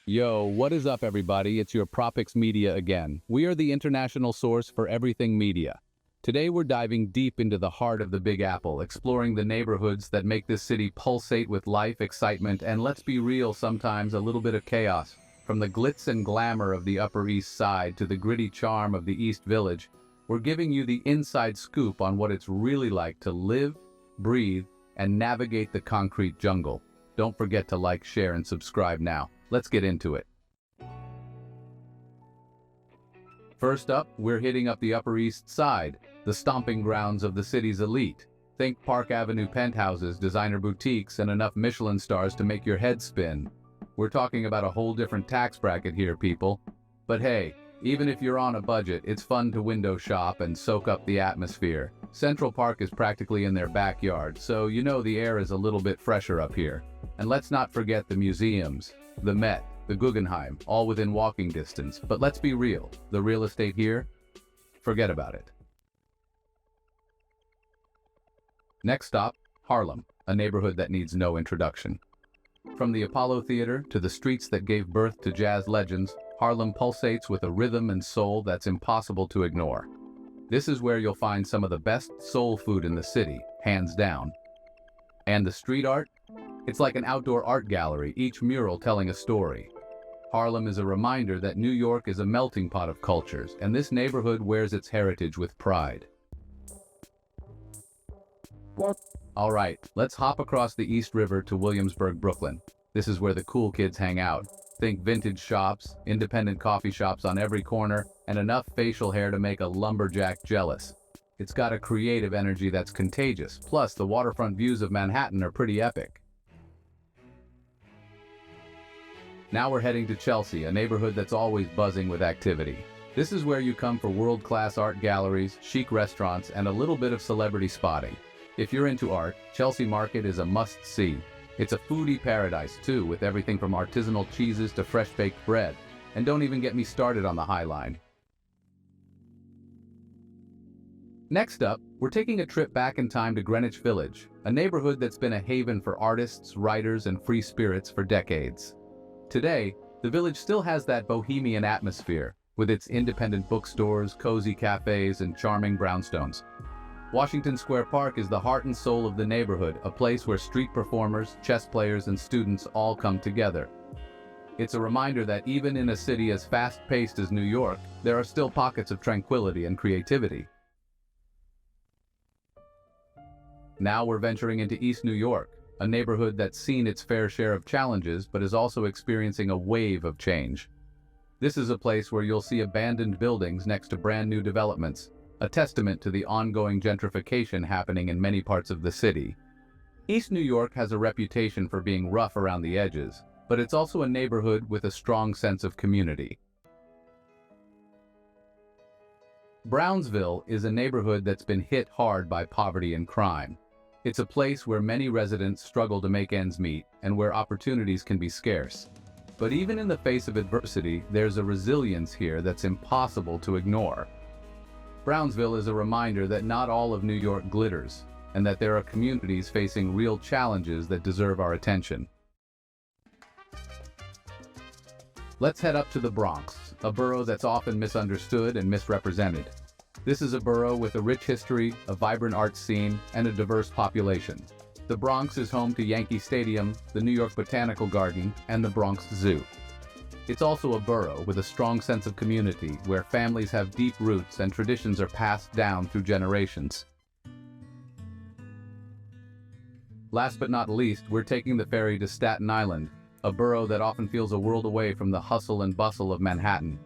Yo, what is up, everybody? It's your Propix Media again. We are the international source for everything media. Today, we're diving deep into the heart of the Big Apple, exploring the neighborhoods that make this city pulsate with life, excitement, and let's be real, sometimes a little bit of chaos. From the glitz and glamour of the Upper East Side to the gritty charm of the East Village, we're giving you the inside scoop on what it's really like to live, breathe, and navigate the concrete jungle. Don't forget to like, share, and subscribe now. Let's get into it. First up, we're hitting up the Upper East Side, the stomping grounds of the city's elite. Think Park Avenue penthouses, designer boutiques, and enough Michelin stars to make your head spin. We're talking about a whole different tax bracket here, people. But hey, even if you're on a budget, it's fun to window shop and soak up the atmosphere. Central Park is practically in their backyard, so you know the air is a little bit fresher up here. And let's not forget the museums, the Met, the Guggenheim, all within walking distance. But let's be real, the real estate here, forget about it. Next stop, Harlem, a neighborhood that needs no introduction. From the Apollo Theater to the streets that gave birth to jazz legends, Harlem pulsates with a rhythm and soul that's impossible to ignore. This is where you'll find some of the best soul food in the city, hands down. And the street art? It's like an outdoor art gallery, each mural telling a story. Harlem is a reminder that New York is a melting pot of cultures, and this neighborhood wears its heritage with pride. All right, let's hop across the East River to Williamsburg, Brooklyn. This is where the cool kids hang out. Think vintage shops, independent coffee shops on every corner, and enough facial hair to make a lumberjack jealous. It's got a creative energy that's contagious, plus the waterfront views of Manhattan are pretty epic. Now we're heading to Chealsea, a neighborhood that's always buzzing with activity. This is where you come for world-class art galleries, chic restaurants, and a little bit of celebrity spotting. If you're into art, Chealsea Market is a must-see. It's a foodie paradise too, with everything from artisanal cheeses to fresh-baked bread. And don't even get me started on the High Line. Next up, we're taking a trip back in time to Greenwich Village, a neighborhood that's been a haven for artists, writers, and free spirits for decades. Today, the village still has that bohemian atmosphere, with its independent bookstores, cozy cafes, and charming brownstones. Washington Square Park is the heart and soul of the neighborhood, a place where street performers, chess players, and students all come together. It's a reminder that even in a city as fast-paced as New York, there are still pockets of tranquility and creativity. Now we're venturing into East New York, a neighborhood that's seen its fair share of challenges but is also experiencing a wave of change. This is a place where you'll see abandoned buildings next to brand new developments, a testament to the ongoing gentrification happening in many parts of the city. East New York has a reputation for being rough around the edges, but it's also a neighborhood with a strong sense of community. Brownsville is a neighborhood that's been hit hard by poverty and crime. It's a place where many residents struggle to make ends meet and where opportunities can be scarce. But even in the face of adversity, there's a resilience here that's impossible to ignore. Brownsville is a reminder that not all of New York glitters, and that there are communities facing real challenges that deserve our attention. Let's head up to the Bronx, a borough that's often misunderstood and misrepresented. This is a borough with a rich history, a vibrant art scene, and a diverse population. The Bronx is home to Yankee Stadium, the New York Botanical Garden, and the Bronx Zoo. It's also a borough with a strong sense of community where families have deep roots and traditions are passed down through generations. Last but not least, we're taking the ferry to Staten Island, a borough that often feels a world away from the hustle and bustle of Manhattan.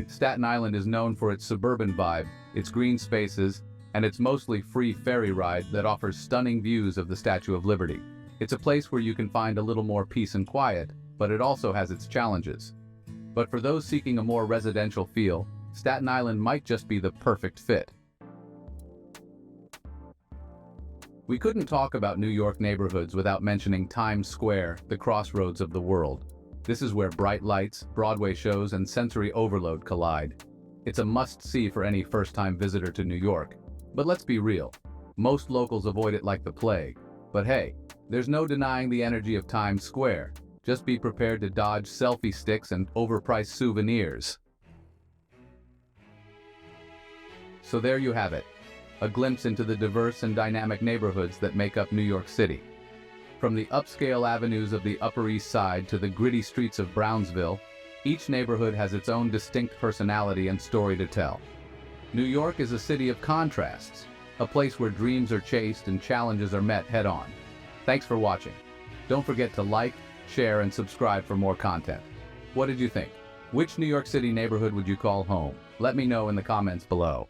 Staten Island is known for its suburban vibe, its green spaces, and its mostly free ferry ride that offers stunning views of the Statue of Liberty. It's a place where you can find a little more peace and quiet, but it also has its challenges. But for those seeking a more residential feel, Staten Island might just be the perfect fit. We couldn't talk about New York neighborhoods without mentioning Times Square, the crossroads of the world. This is where bright lights, Broadway shows, and sensory overload collide. It's a must-see for any first-time visitor to New York. But let's be real, most locals avoid it like the plague. But hey, there's no denying the energy of Times Square. Just be prepared to dodge selfie sticks and overpriced souvenirs. So there you have it, a glimpse into the diverse and dynamic neighborhoods that make up New York City. From the upscale avenues of the Upper East Side to the gritty streets of Brownsville, each neighborhood has its own distinct personality and story to tell. New York is a city of contrasts, a place where dreams are chased and challenges are met head-on. Thanks for watching. Don't forget to like, share, and subscribe for more content. What did you think? Which New York City neighborhood would you call home? Let me know in the comments below.